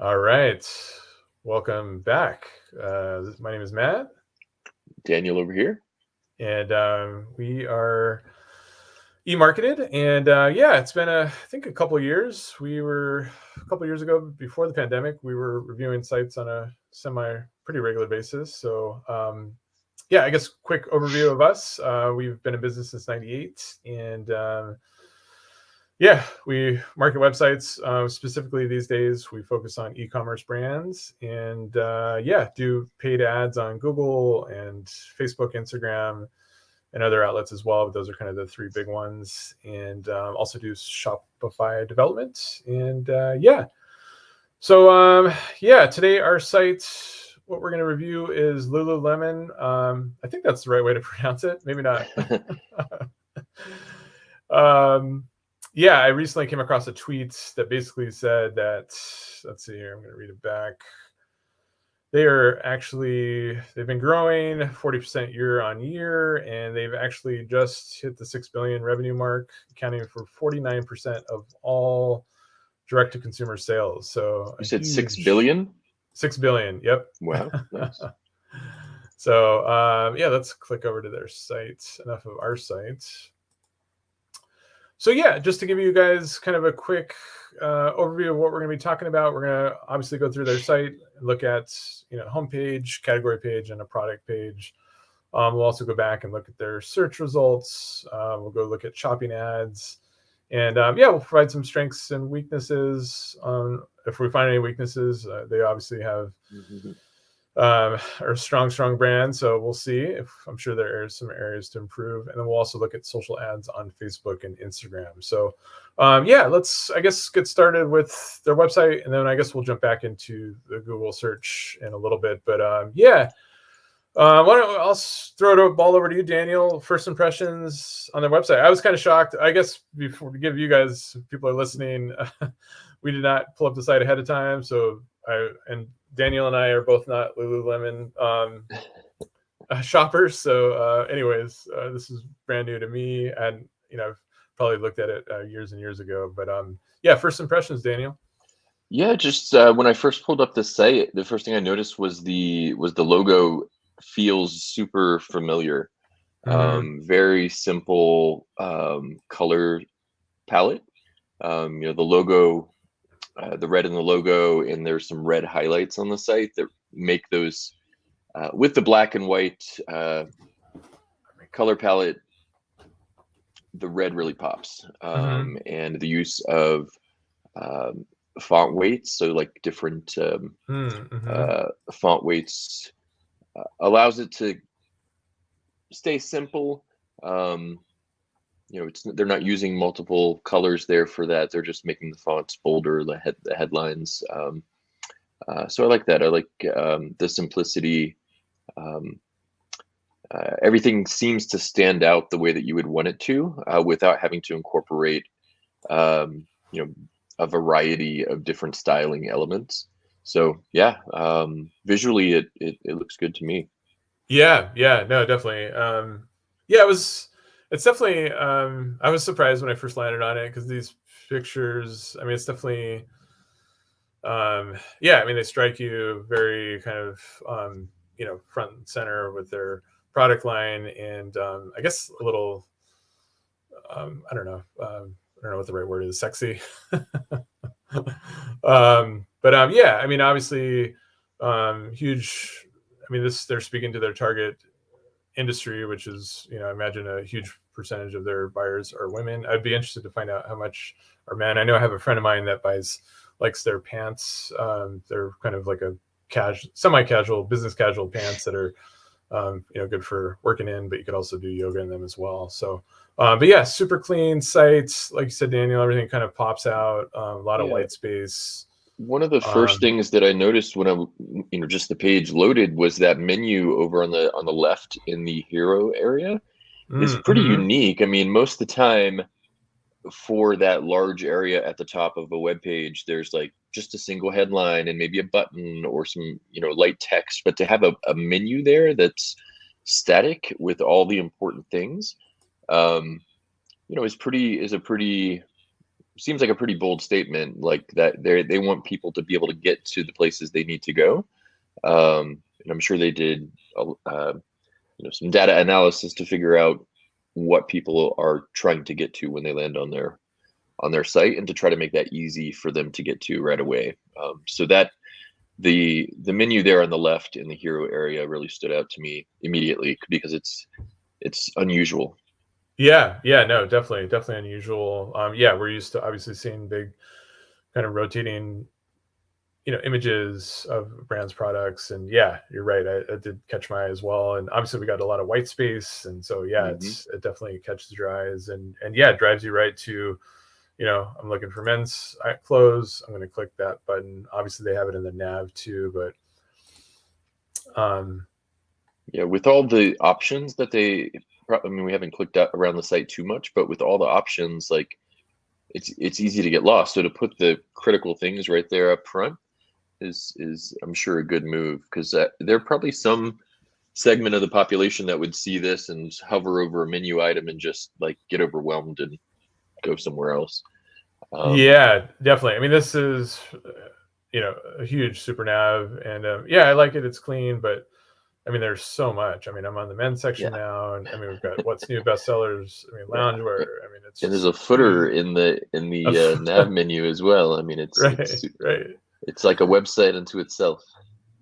All right. Welcome back. My name is Matt, Daniel over here. and we are e-marketed. And yeah, it's been I think a couple of years. We were a couple of years ago, before the pandemic, we were reviewing sites on a pretty regular basis. So yeah, I guess quick overview of us. We've been in business since '98, and yeah, we market websites. Specifically these days, we focus on e-commerce brands, and yeah, do paid ads on Google and Facebook, Instagram, and other outlets as well. But those are kind of the three big ones. And also do Shopify development. And yeah, so yeah, today our site, what we're going to review is Lululemon. I think that's the right way to pronounce it. Maybe not. um, yeah, I recently came across a tweet that basically said that, let's see here, I'm going to read it back. They've been growing 40% year on year, and they've actually just hit the 6 billion revenue mark, accounting for 49% of all direct to consumer sales. So You a said 6 huge billion? 6 billion. Yep. Wow, nice. So yeah, let's click over to their site. Enough of our site. So yeah, just to give you guys kind of a quick overview of what we're going to be talking about, we're going to obviously go through their site and look at homepage, category page, and a product page. We'll also go back and look at their search results. We'll go look at shopping ads, and yeah, we'll provide some strengths and weaknesses. If we find any weaknesses, they obviously have. Are a strong brand, so we'll see. If I'm sure there are some areas to improve, and then we'll also look at social ads on Facebook and Instagram. So yeah, let's get started with their website, and then I guess we'll jump back into the Google search in a little bit. But yeah, I'll throw the ball over to you, Daniel. First impressions on their website. I was kind of shocked. I guess before to give you guys, people are listening, we did not pull up the site ahead of time, so Daniel and I are both not Lululemon shoppers. So anyways, this is brand new to me, and I've probably looked at it years and years ago. But yeah, first impressions, Daniel. Yeah, just when I first pulled up the site, the first thing I noticed was the logo feels super familiar. Very simple color palette. The logo, the red in the logo, and there's some red highlights on the site that make those with the black and white color palette. The red really pops, and the use of font weights, so like different font weights allows it to stay simple. They're not using multiple colors there for that. They're just making the fonts bolder, the headlines. So I like that. I like the simplicity. Everything seems to stand out the way that you would want it to, without having to incorporate, a variety of different styling elements. So yeah, visually it looks good to me. Yeah, no, definitely. Yeah, it's definitely. I was surprised when I first landed on it because these pictures. I mean, it's definitely. Yeah, I mean, they strike you very kind of front and center with their product line, and I guess a little. I don't know. I don't know what the right word is. Sexy. But yeah, I mean, obviously, huge. I mean, they're speaking to their target industry, which is, I imagine a huge percentage of their buyers are women. I'd be interested to find out how much are men. I know I have a friend of mine that likes their pants. They're kind of like a semi-casual, business casual pants that are, good for working in, but you could also do yoga in them as well. So, but yeah, super clean sites. Like you said, Daniel, everything kind of pops out. A lot of white space. One of the first things that I noticed when just the page loaded was that menu over on the left in the hero area is pretty unique. I mean, most of the time for that large area at the top of a web page, there's like just a single headline and maybe a button or some, light text, but to have a menu there that's static with all the important things, is a pretty seems like a pretty bold statement, like that they want people to be able to get to the places they need to go. And I'm sure they did some data analysis to figure out what people are trying to get to when they land on their site, and to try to make that easy for them to get to right away. So that the menu there on the left in the hero area really stood out to me immediately, because it's unusual. Yeah, no, definitely unusual. Yeah, we're used to obviously seeing big kind of rotating, images of brands' products, and yeah, you're right. I did catch my eye as well, and obviously we got a lot of white space, and so yeah, it definitely catches your eyes, and yeah, it drives you right to, I'm looking for men's clothes. I'm going to click that button. Obviously, they have it in the nav too, but yeah, with all the options that we haven't clicked around the site too much, but with all the options, like it's easy to get lost. So to put the critical things right there up front is I'm sure a good move, because there are probably some segment of the population that would see this and hover over a menu item and just like get overwhelmed and go somewhere else. Yeah, definitely. I mean, this is a huge super nav, and yeah, I like it. It's clean, but I mean, there's so much. I mean, I'm on the men's section now, and I mean, we've got what's new bestsellers. I mean, loungewear. I mean, it's and there's a footer in the nav menu as well. I mean, it's right. It's like a website unto itself.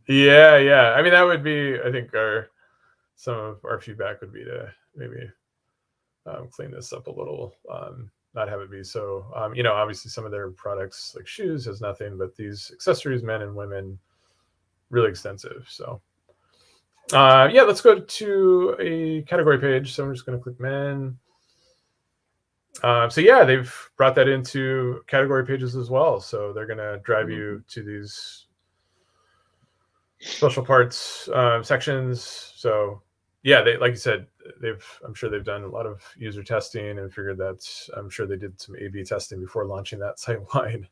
Yeah. I mean, that would be, I think, some of our feedback would be to maybe clean this up a little, not have it be so. Obviously, some of their products like shoes has nothing, but these accessories, men and women, really extensive. So. Yeah, let's go to a category page. So I'm just going to click men. So yeah, they've brought that into category pages as well. So they're going to drive you to these special parts sections. So yeah, they, like you said, I'm sure they've done a lot of user testing and figured that I'm sure they did some A/B testing before launching that site wide.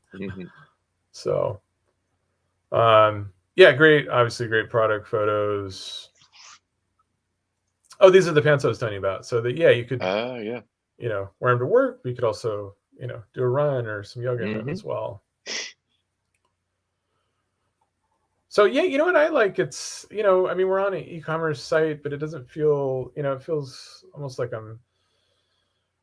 So yeah, great. Obviously, great product photos. Oh, these are the pants I was telling you about. So that, yeah, you could, wear them to work. But you could also, do a run or some yoga in them as well. So yeah, you know what I like? It's, I mean, we're on an e-commerce site, but it doesn't feel, it feels almost like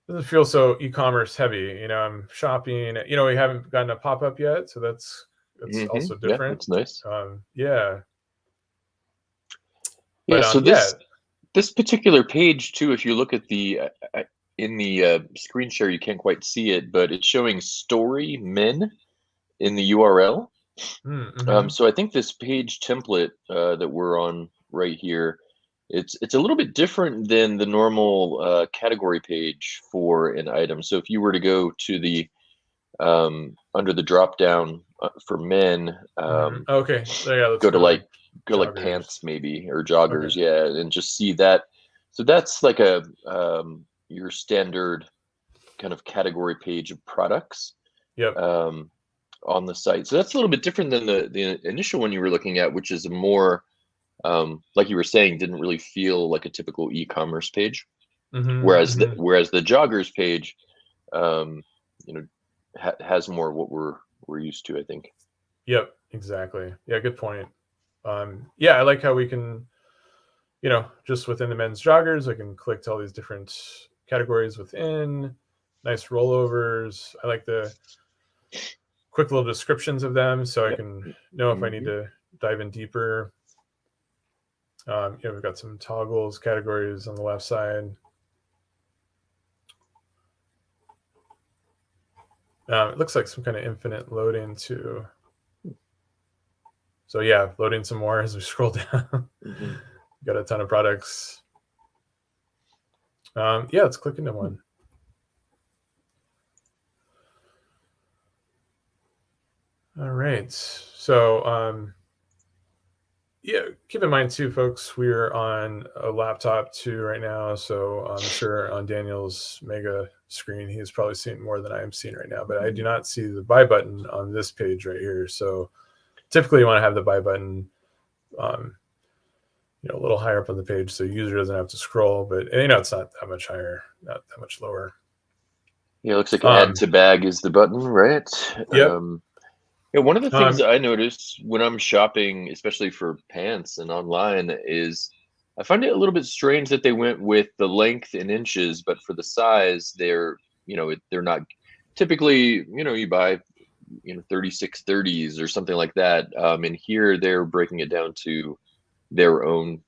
doesn't feel so e-commerce heavy. I'm shopping. We haven't gotten a pop-up yet, so that's also different. Yeah, that's nice. Yeah. Yeah. So this particular page too, if you look at the in the screen share, you can't quite see it, but it's showing story men in the URL. So I think this page template that we're on right here, it's a little bit different than the normal category page for an item. So if you were to go to the under the drop down for men, okay, yeah, go to pants maybe, or joggers, yeah, and just see that. So that's like a your standard kind of category page of products. Yep. On the site. So that's a little bit different than the initial one you were looking at, which is a more, like you were saying, didn't really feel like a typical e-commerce page. Whereas the joggers page, has more what we're used to, I think. Yep, exactly. Yeah, good point. Yeah, I like how we can, just within the men's joggers, I can click to all these different categories within. Nice rollovers. I like the quick little descriptions of them, so I can know if I need to dive in deeper. We've got some toggles categories on the left side. It looks like some kind of infinite loading too. So yeah, loading some more as we scroll down. Got a ton of products. Yeah, let's click into one. All right. So yeah, keep in mind too, folks, we're on a laptop too right now. So I'm sure on Daniel's mega screen, he's probably seeing more than I am seeing right now, but I do not see the buy button on this page right here. So typically you want to have the buy button, a little higher up on the page, so the user doesn't have to scroll, but it's not that much higher, not that much lower. Yeah, it looks like add Um, to bag is the button, right? yep. Yeah, one of the things Um, I notice when I'm shopping, especially for pants and online, is I find it a little bit strange that they went with the length in inches, but for the size, they're not typically, you buy, 3630s or something like that. And here they're breaking it down to their own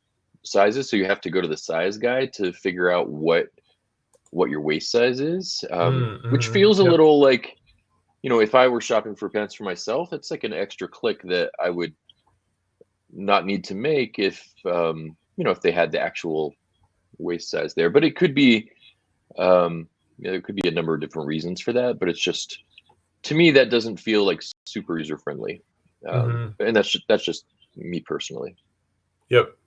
sizes. So you have to go to the size guide to figure out what your waist size is, which feels a yep. little like, if I were shopping for pants for myself, it's like an extra click that I would not need to make if they had the actual waist size there. But it could be, there could be a number of different reasons for that. But it's just, to me, that doesn't feel like super user friendly. And that's just me personally. Yep.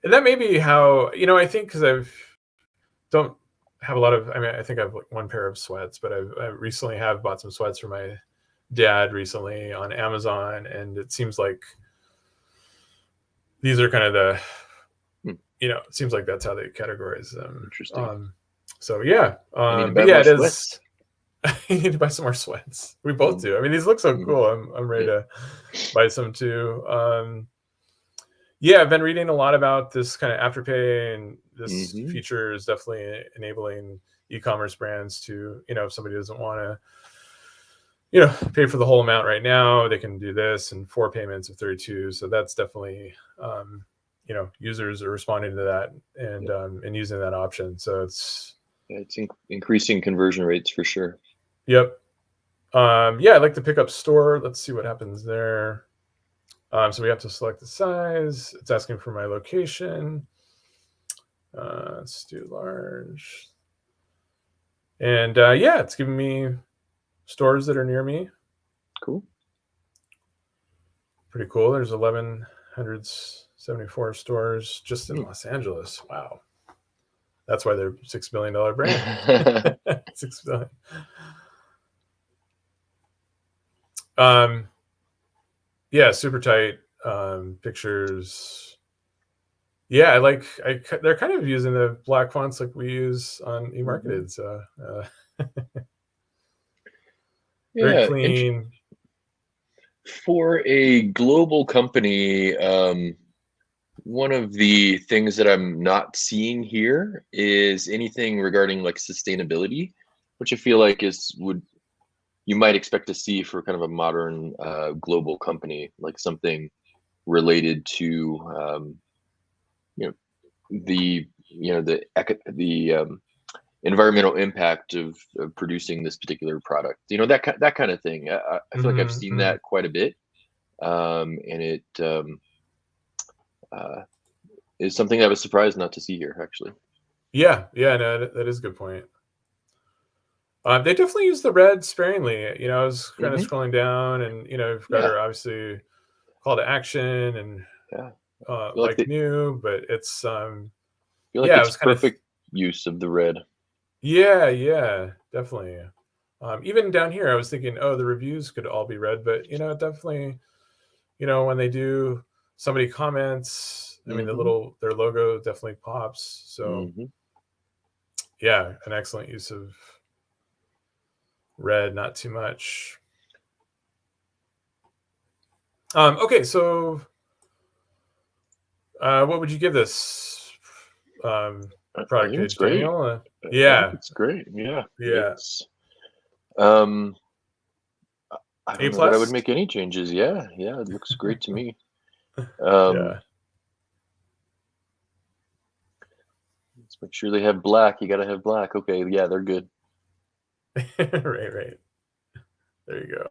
And that may be how, I think, because don't have a lot of, I think I have like one pair of sweats, but I recently have bought some sweats for my dad recently on Amazon, and it seems like these are kind of the, it seems like that's how they categorize them. Interesting. So yeah, I need to but buy yeah, more it is. sweats. You need to buy some more sweats. We both do. I mean, these look so cool. I'm ready to buy some too. Yeah, I've been reading a lot about this kind of Afterpay, and this feature is definitely enabling e-commerce brands to, if somebody doesn't want to, pay for the whole amount right now, they can do this in 4 payments of 32. So that's definitely, users are responding to that and using that option. So it's Increasing conversion rates for sure. Yep. Yeah, I'd like to pick up store. Let's see what happens there. So we have to select the size. It's asking for my location. Let's do large. And yeah, it's giving me stores that are near me. Cool. Pretty cool. There's 1,174 stores just in Los Angeles. Wow. That's why they're $6 billion brand. $6 billion. Yeah, super tight pictures. Yeah, they're kind of using the black fonts like we use on eMarketed. So very clean. For a global company, one of the things that I'm not seeing here is anything regarding like sustainability, which I feel like you might expect to see for kind of a modern global company, like something related to the environmental impact of producing this particular product, that kind of thing. I feel like I've seen that quite a bit, and it is something that I was surprised not to see here, actually. Yeah, no, that is a good point. They definitely use the red sparingly. I was kind of scrolling down, and we've got our obviously call to action and like new, but it's I feel like it's perfect use of the red. Yeah, definitely. Even down here, I was thinking, the reviews could all be red, but definitely, when they do, somebody comments, I mean, their logo definitely pops. So yeah, an excellent use of red, not too much. Okay, so what would you give this product page, Daniel? Yeah, it's great. Yeah. It's, I don't know that I would make any changes. Yeah, it looks great to me. Yeah. Let's make sure they have black. You got to have black. Okay, yeah, they're good. Right. There you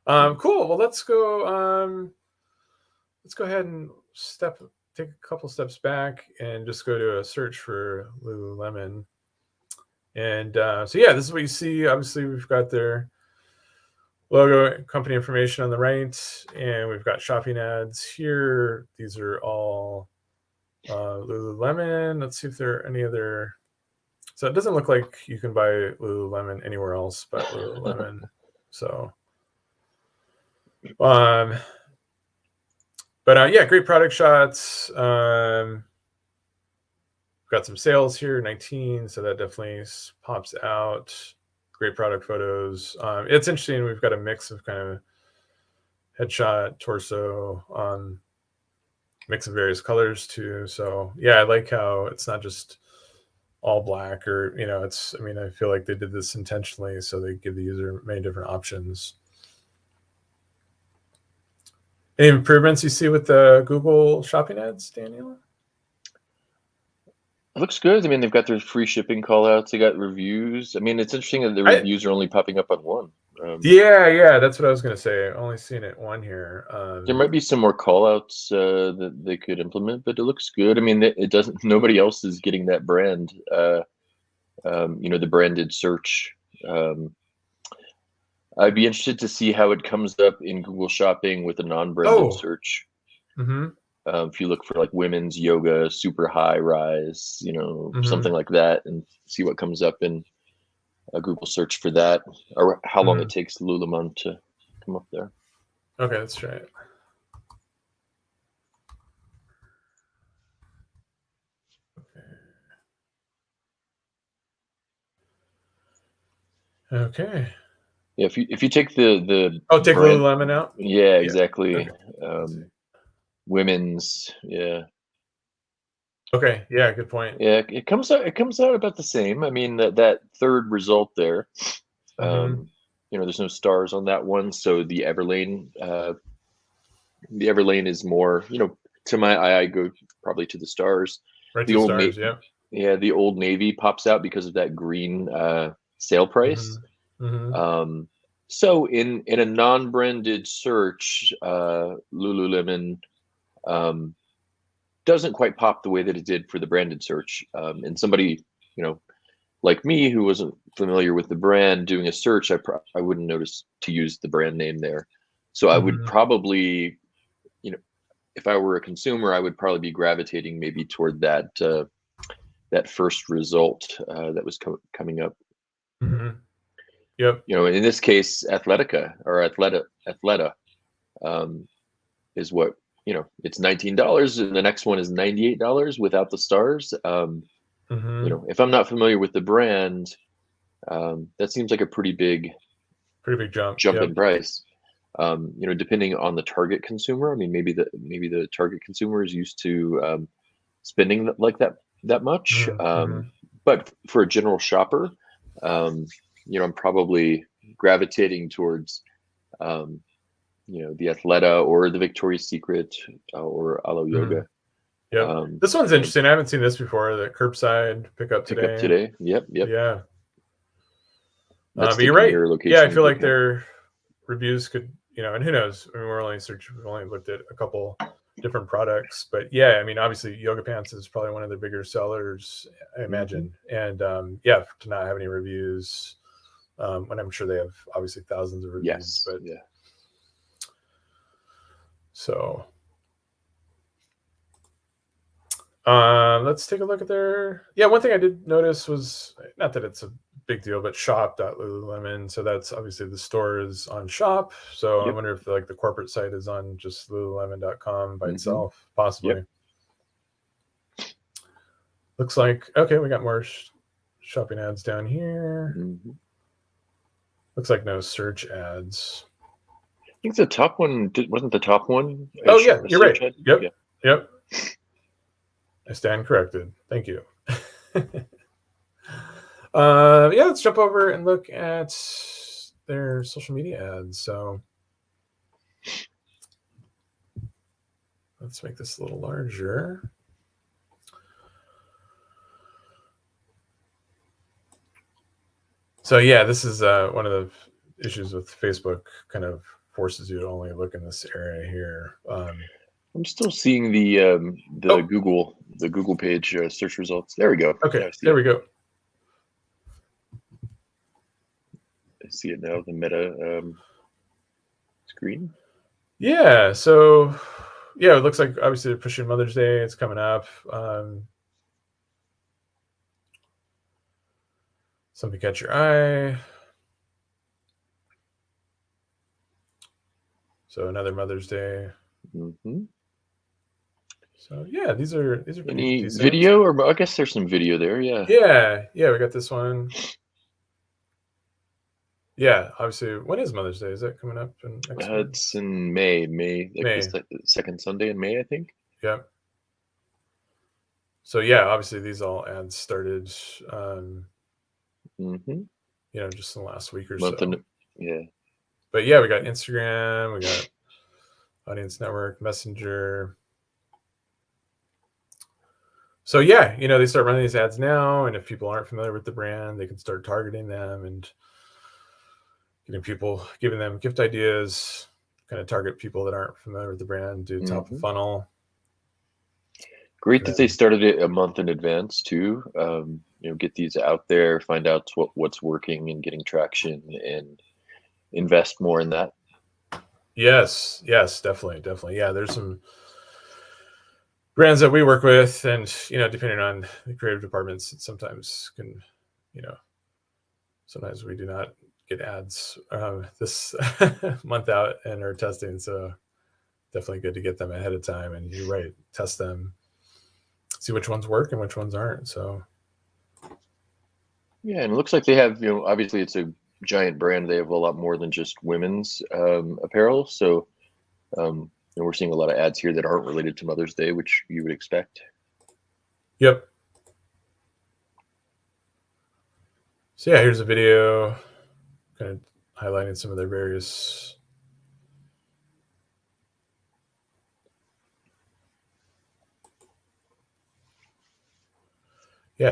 go. Cool. Well, let's go ahead and take a couple steps back and just go to a search for Lululemon. And so yeah, this is what you see. Obviously, we've got their logo, company information on the right, and we've got shopping ads here. These are all Lululemon. Let's see if there are any other. So it doesn't look like you can buy Lululemon anywhere else but Lululemon. So, but yeah, great product shots. Got some sales here, 19, so that definitely pops out. great product photos. It's interesting. We've got a mix of kind of headshot, torso, mix of various colors too. So yeah, I like how it's not just all black, or it's. I mean, I feel like they did this intentionally, so they give the user many different options. Any improvements you see with the Google Shopping ads, Daniel? It looks good. I mean, they've got their free shipping call outs. They got reviews. I mean, it's interesting that the reviews are only popping up on one. Yeah, that's what I was going to say. I've only seen it one here. There might be some more call outs that they could implement, but it looks good. I mean, it doesn't. Nobody else is getting that brand. The branded search. I'd be interested to see how it comes up in Google Shopping with a non-branded search. Mm-hmm. If you look for like women's yoga, super high rise, something like that, and see what comes up in a Google search for that, or how long it takes Lululemon to come up there. Okay, let's try it. Okay. Yeah, if you take the take brand, Lululemon out. Yeah, exactly. Okay. Women's, yeah. Okay, yeah, good point. Yeah, it comes out about the same. I mean, that third result there. There's no stars on that one, so the Everlane is more, to my eye, I go probably to the stars. Right, the to old stars, yeah. Yeah, the Old Navy pops out because of that green sale price. So in a non-branded search, Lululemon doesn't quite pop the way that it did for the branded search. And somebody, like me, who wasn't familiar with the brand, doing a search, I wouldn't notice to use the brand name there. So I would probably, if I were a consumer, I would probably be gravitating maybe toward that first result that was coming up. Yep. In this case, Athletica or Athleta is what, it's $19, and the next one is $98 without the stars. If I'm not familiar with the brand, that seems like a pretty big jump in price. Depending on the target consumer. I mean, maybe the target consumer is used to spending like that much. But for a general shopper, I'm probably gravitating towards the Athleta or the Victoria's Secret or Alo Yoga. Yeah, this one's interesting. I haven't seen this before. The curbside pickup today. Yep. Yeah. But you're right. Yeah, I feel like their reviews could, and who knows? I mean, we've only looked at a couple different products, but yeah, I mean, obviously, yoga pants is probably one of their bigger sellers, I imagine. And to not have any reviews, when I'm sure they have obviously thousands of reviews. Yes. But yeah. So let's take a look at their. Yeah, one thing I did notice was, not that it's a big deal, but shop.lululemon. So that's obviously the store is on shop. So I wonder if the corporate site is on just lululemon.com by itself, possibly. Looks like, okay, we got more shopping ads down here. Looks like no search ads. I think the top one wasn't the top one. Oh yeah, you're right. Yep. I stand corrected. Thank you. Let's jump over and look at their social media ads. So let's make this a little larger. So yeah, this is one of the issues with Facebook, kind of forces you to only look in this area here. I'm still seeing the Google page search results. There we go. Okay, there we go. I see it now, the Meta screen. Yeah, so yeah, it looks like obviously they're pushing Mother's Day. It's coming up. Something catch your eye. So another Mother's Day. So yeah, these are pretty decent. Video, or I guess there's some video there. Yeah. Yeah, we got this one. Yeah, obviously. When is Mother's Day? Is that coming up in next month? It's in May, like May. the second Sunday in May, I think. Yeah. So yeah, obviously these all ads started, just in the last week or so. Yeah. But yeah, we got Instagram, we got Audience Network, Messenger. So yeah, they start running these ads now, and if people aren't familiar with the brand, they can start targeting them and giving them gift ideas, kind of target people that aren't familiar with the brand, do top of funnel. Great that they started it a month in advance too. Get these out there, find out what's working and getting traction, and invest more in that. Yes, definitely. Yeah, there's some brands that we work with, and depending on the creative departments, it sometimes can, sometimes we do not get ads this month out and are testing. So definitely good to get them ahead of time. And you're right, test them, see which ones work and which ones aren't. So yeah, and it looks like they have, obviously it's a giant brand. They have a lot more than just women's apparel. So we're seeing a lot of ads here that aren't related to Mother's Day, which you would expect. Yep. So yeah, here's a video kind of highlighting some of their various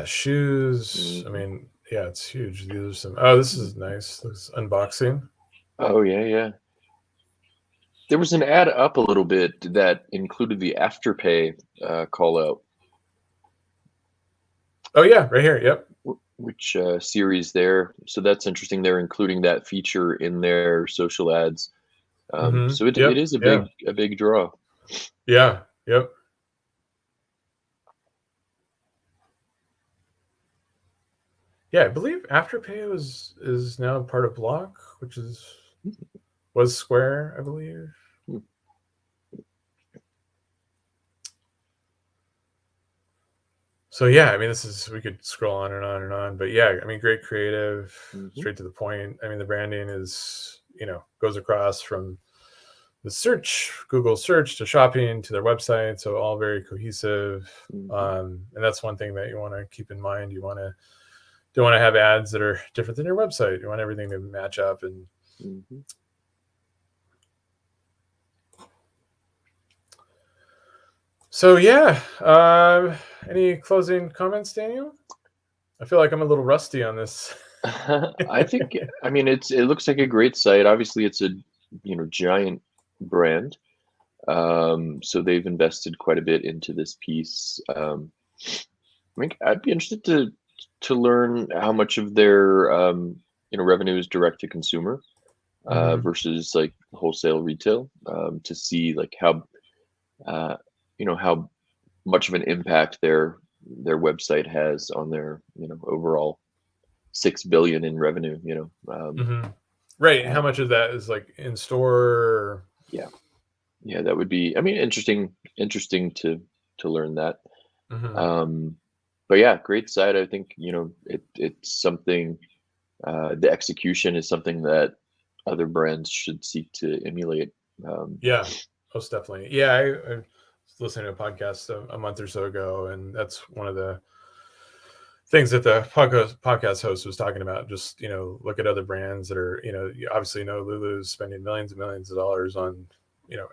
shoes. I mean, yeah, it's huge. These are some. Oh, this is nice. This unboxing. Oh yeah. There was an ad up a little bit that included the Afterpay call out. Oh yeah, right here. Yep. Which series there? So that's interesting. They're including that feature in their social ads. So it is a big draw. Yeah. Yep. Yeah, I believe Afterpay is now part of Block, which was Square, I believe. So yeah, I mean, we could scroll on and on and on, but yeah, I mean, great creative, straight to the point. I mean, the branding is, goes across from the Google search to shopping to their website. So all very cohesive. And that's one thing that you want to keep in mind. You don't want to have ads that are different than your website. You want everything to match up. And so yeah, any closing comments, Daniel? I feel like I'm a little rusty on this. I think, I mean, it looks like a great site. Obviously, it's a giant brand, so they've invested quite a bit into this piece. I think I'd be interested to learn how much of their revenue is direct to consumer versus like wholesale retail, to see like how how much of an impact their website has on their overall 6 billion in revenue. Right. How much of that is like in store? Yeah, that would be, I mean, interesting to learn that. But yeah, great site. I think it's something, the execution is something that other brands should seek to emulate. Yeah, most definitely. Yeah, I was listening to a podcast a month or so ago, and that's one of the things that the podcast host was talking about. Just look at other brands that are you obviously know Lulu's spending millions and millions of dollars on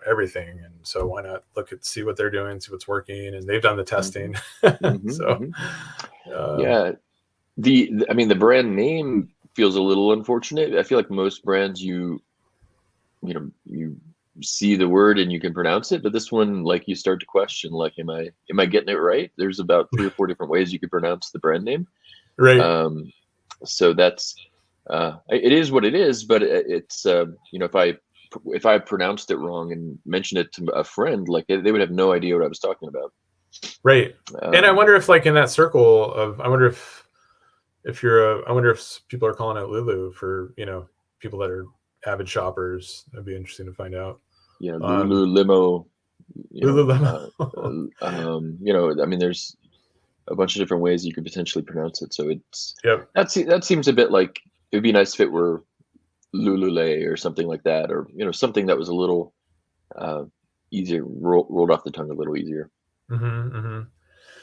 everything, and so why not see what they're doing, see what's working, and they've done the testing. Yeah, I mean, the brand name feels a little unfortunate. I feel like most brands you see the word and you can pronounce it, but this one, like, you start to question, like, am I getting it right? There's about 3 or 4 different ways you could pronounce the brand name, right? So that's it is what it is, but it's if I pronounced it wrong and mentioned it to a friend, like, they would have no idea what I was talking about, right? And I wonder if, like, in that circle of, I wonder if people are calling it Lulu for people that are avid shoppers. That'd be interesting to find out. Lululemon. Lululemon. I mean, there's a bunch of different ways you could potentially pronounce it. So it's that seems a bit like, it would be nice if it were Lululemon or something like that, or something that was a little easier, rolled off the tongue a little easier.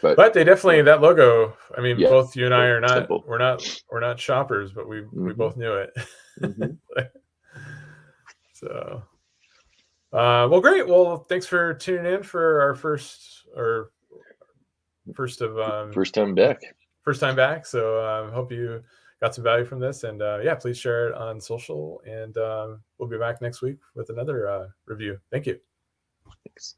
But they definitely, that logo, I mean, yeah, both you and I are not, simple. we're not shoppers, but we both knew it. So, well, great. Well, thanks for tuning in for our first time back. First time back. So hope you got some value from this, and yeah, please share it on social, and we'll be back next week with another review. Thank you. Thanks.